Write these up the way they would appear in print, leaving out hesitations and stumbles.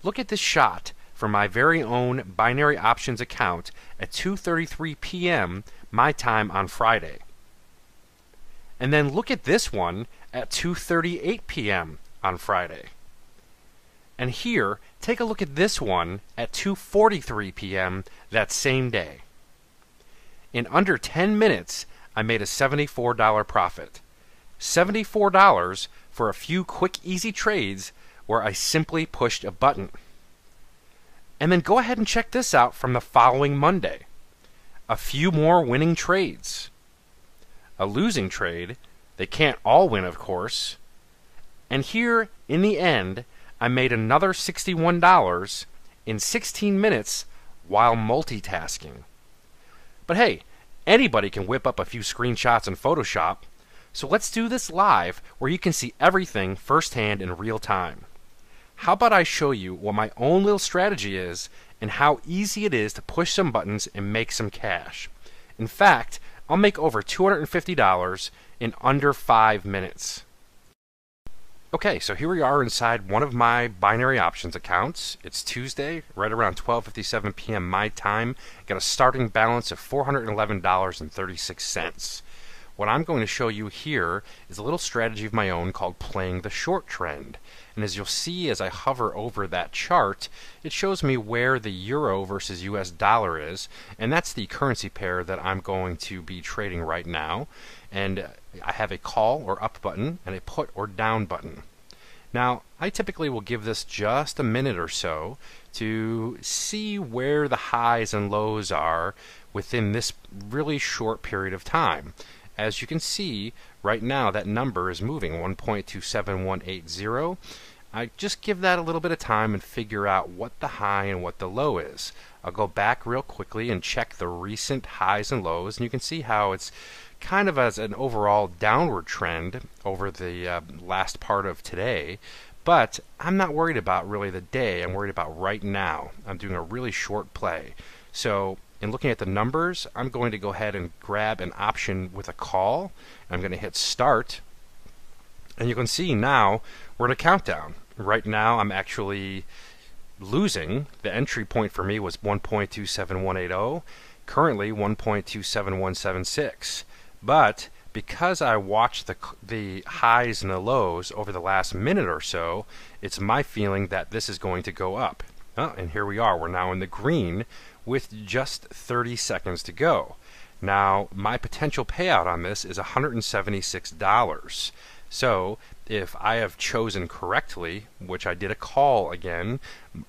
Look at this shot from my very own binary options account at 2:33 p.m. my time on Friday. And then look at this one at 2:38 p.m. on Friday. And here, take a look at this one at 2:43 p.m. that same day. In under 10 minutes, I made a $74 profit. $74 for a few quick, easy trades where I simply pushed a button. And then go ahead and check this out from the following Monday. A few more winning trades. A losing trade. They can't all win, of course. And here, in the end, I made another $61 in 16 minutes while multitasking. But hey, anybody can whip up a few screenshots in Photoshop, so let's do this live where you can see everything firsthand in real time. How about I show you what my own little strategy is and how easy it is to push some buttons and make some cash. In fact, I'll make over $250 in under 5 minutes. Okay, so here we are inside one of my binary options accounts. It's Tuesday, right around 12:57 p.m. my time. Got a starting balance of $411.36. What I'm going to show you here is a little strategy of my own called playing the short trend. And as you'll see as I hover over that chart, it shows me where the euro versus US dollar is, and that's the currency pair that I'm going to be trading right now. And I have a call or up button and a put or down button. Now, I typically will give this just a minute or so to see where the highs and lows are within this really short period of time. As you can see, right now that number is moving 1.27180. I just give that a little bit of time and figure out what the high and what the low is. I'll go back real quickly and check the recent highs and lows, and you can see how it's kind of as an overall downward trend over the last part of today. But I'm not worried about really the day. I'm worried about right now. I'm doing a really short play. So in looking at the numbers, I'm going to go ahead and grab an option with a call. I'm going to hit start. And you can see now we're in a countdown. Right now I'm actually losing. The entry point for me was 1.27180. Currently 1.27176. But because I watched the highs and the lows over the last minute or so, it's my feeling that this is going to go up. Oh, and here we are. We're now in the green with just 30 seconds to go. Now, my potential payout on this is $176. So, if I have chosen correctly, which I did a call again,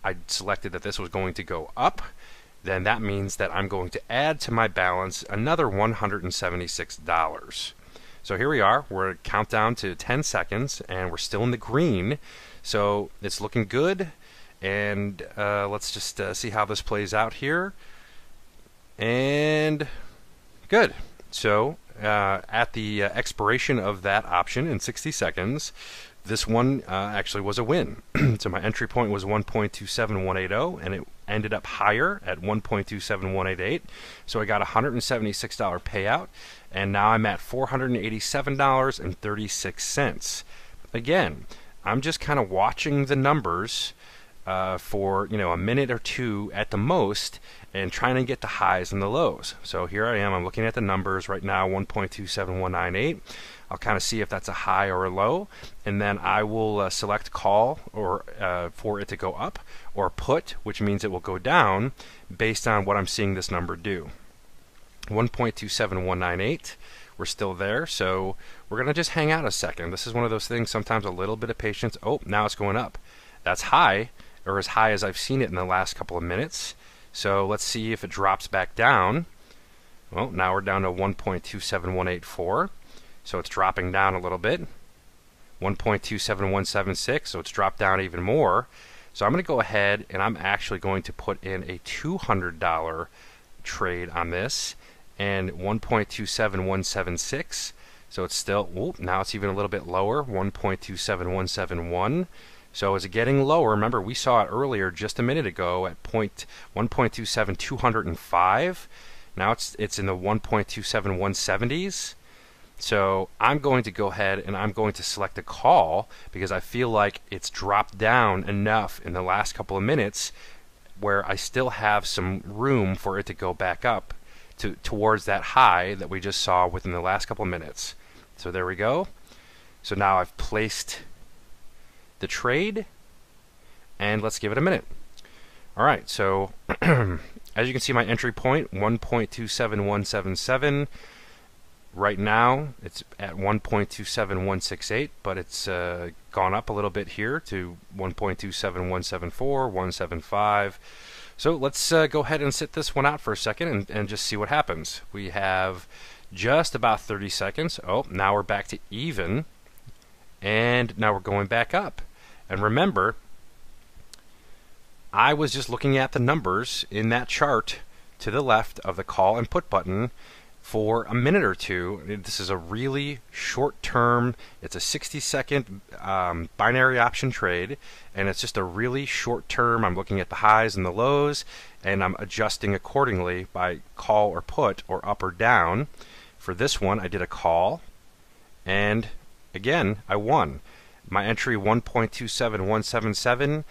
I selected that this was going to go up, then that means that I'm going to add to my balance another $176. So here we are. We're at countdown to 10 seconds, and we're still in the green. So it's looking good. And let's just see how this plays out here. And good. So at the expiration of that option in 60 seconds, this one actually was a win. So my entry point was 1.27180, and it ended up higher at 1.27188. So I got a $176 payout, and now I'm at $487.36. Again, I'm just kind of watching the numbers for a minute or two at the most, and trying to get the highs and the lows. So here I am. I'm looking at the numbers right now. 1.27198. I'll kind of see if that's a high or a low, and then I will select call or for it to go up, or put, which means it will go down based on what I'm seeing this number do. 1.27198. We're still there, so we're going to just hang out a second. This is one of those things, sometimes a little bit of patience. Oh, now it's going up. That's high, or as high as I've seen it in the last couple of minutes. So let's see if it drops back down. Well, now we're down to 1.27184. So it's dropping down a little bit. 1.27176, so it's dropped down even more. So I'm going to go ahead and I'm actually going to put in a $200 trade on this, and 1.27176. So it's still, now it's even a little bit lower, 1.27171. So is it getting lower? Remember, we saw it earlier just a minute ago at 1.27205. Now it's in the 1.27170s. So I'm going to go ahead and I'm going to select a call because I feel like it's dropped down enough in the last couple of minutes where I still have some room for it to go back up towards that high that we just saw within the last couple of minutes. So there we go. So now I've placed the trade, and let's give it a minute. All right, so as you can see, my entry point 1.27177. Right now it's at 1.27168, but it's gone up a little bit here to 1.27174, 175. So let's go ahead and sit this one out for a second and just see what happens. We have just about 30 seconds. Oh, now we're back to even, and now we're going back up. And remember, I was just looking at the numbers in that chart to the left of the call and put button for a minute or two. This is a really short term, it's a 60-second binary option trade, and it's just a really short term. I'm looking at the highs and the lows, and I'm adjusting accordingly by call or put or up or down. For this one, I did a call, and again, I won. My entry 1.27177.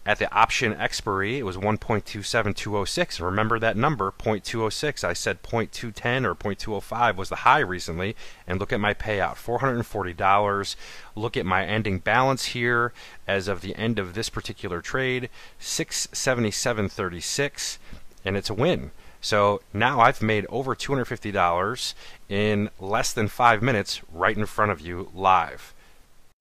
At the option expiry, it was 1.27206. Remember that number, 0.206. I said 0.210 or 0.205 was the high recently. And look at my payout, $440. Look at my ending balance here as of the end of this particular trade, $677.36, and it's a win. So now I've made over $250 in less than 5 minutes right in front of you live.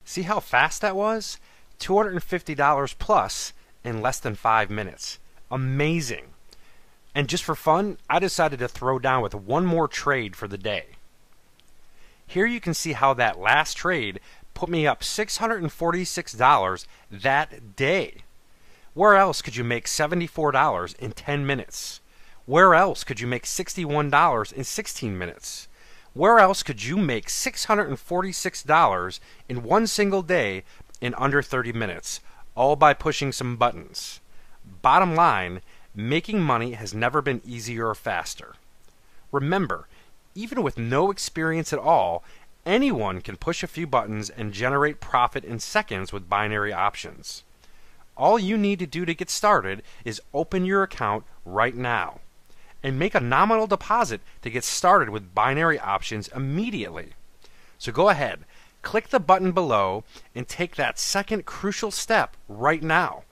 See how fast that was? $250 plus in less than 5 minutes. Amazing. And just for fun, I decided to throw down with one more trade for the day. Here you can see how that last trade put me up $646 that day. Where else could you make $74 in 10 minutes? Where else could you make $61 in 16 minutes? Where else could you make $646 in one single day in under 30 minutes, all by pushing some buttons? Bottom line, making money has never been easier or faster. Remember, even with no experience at all, anyone can push a few buttons and generate profit in seconds with binary options. All you need to do to get started is open your account right now and make a nominal deposit to get started with binary options immediately. So go ahead, click the button below and take that second crucial step right now.